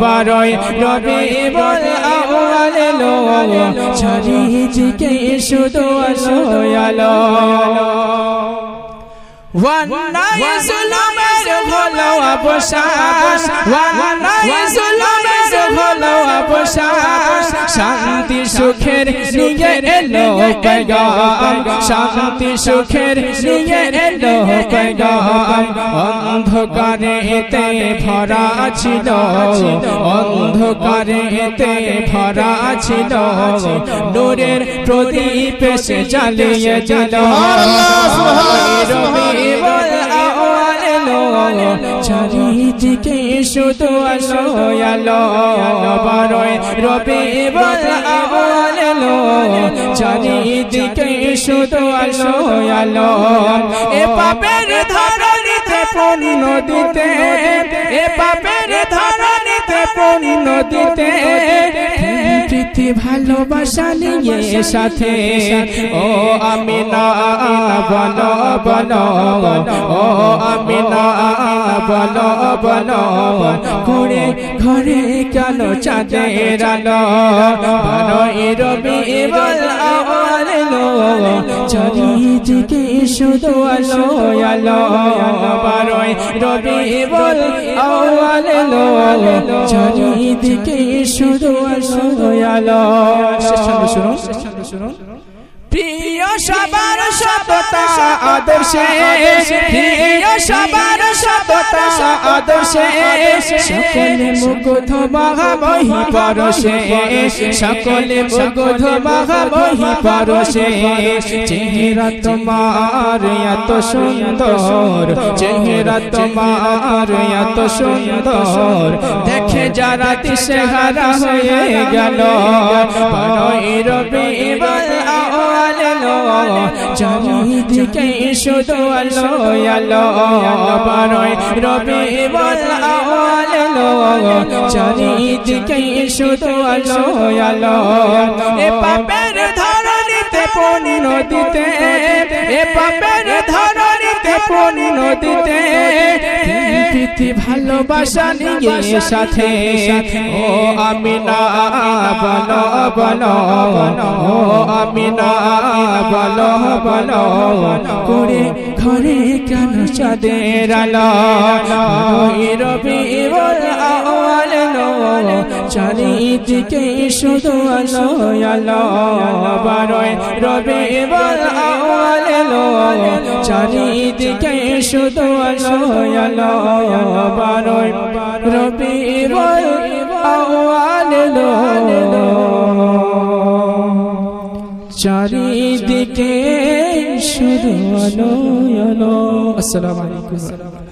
বারোই রবিউল আউয়াল এলো চারিদিকে শুধু আলো আলো ওয়ান্নাই জুলুমের হলো অবসান ওয়ান্নাই জুলুমের হলো অবসান শান্তি সুখের নিয়ে এলো পয়গাম শান্তি সুখের নিয়ে এলো পয়গাম অন্ধকারেতে ভরা ছিল অন্ধকারেতে ভরা ছিল নূরের প্রদীপ এসে জ্বালিয়ে দিল চারিদিকে শুধু আলো আলো বারোই রবিউল আউয়াল এলো চারিদিকে শুধু আলো আলো এ পাপের ধারণীতে পূর্ণ দিতে এ পাপের ধারণীতে পূর্ণ দিতে প্রীতি ভালোবাসা নিয়ে সাথে ও আমিনা বলো বলো ও আমিনা বলো বলো ঘরে ঘরে কেন চাঁদের আলো বারোই রবিউল আউয়াল এলো চারিদিকে শুধু আলো আলো বারোই রবিউল আউয়াল এলো চারিদিকে শুধু আলো আলো শুনুন প্রিয় সবার সততা আদর্শে প্রিয় সবার সততা আদর্শে সকলে মুগ্ধ মহামহি পরশে সকলে মুগ্ধ মহামহি পরশে চেহারা তোমার এত সুন্দর চেহারা তোমার এত সুন্দর দেখে যারা দিশেহারা হয়ে গেল বারোই রবিউল আউয়াল এলো চারিদিকে শুধু আলো আলো বারোই রবিউল আউয়াল এলো চারিদিকে শুধু আলো আলো এ পাপের ধরণীতে পূর্ণ দিতে এ পাপের ধরণীতে পূর্ণ দিতে প্রীতি ভালোবাসা নিয়ে সাথে ও আমিনা বলো বলো ও আমিনা বলো বলো করে ঘরে কেন চাঁদের আলো রবিউল আউয়াল এলো চারিদিকে শুধু আলো আলো বারোই রবিউল আউয়াল এলো চারিদিকে শুধু আলো আলো বারোই রবিউল আউয়াল এলো চারিদিকে শুধু আলো আলো। আসসালামু আলাইকুম।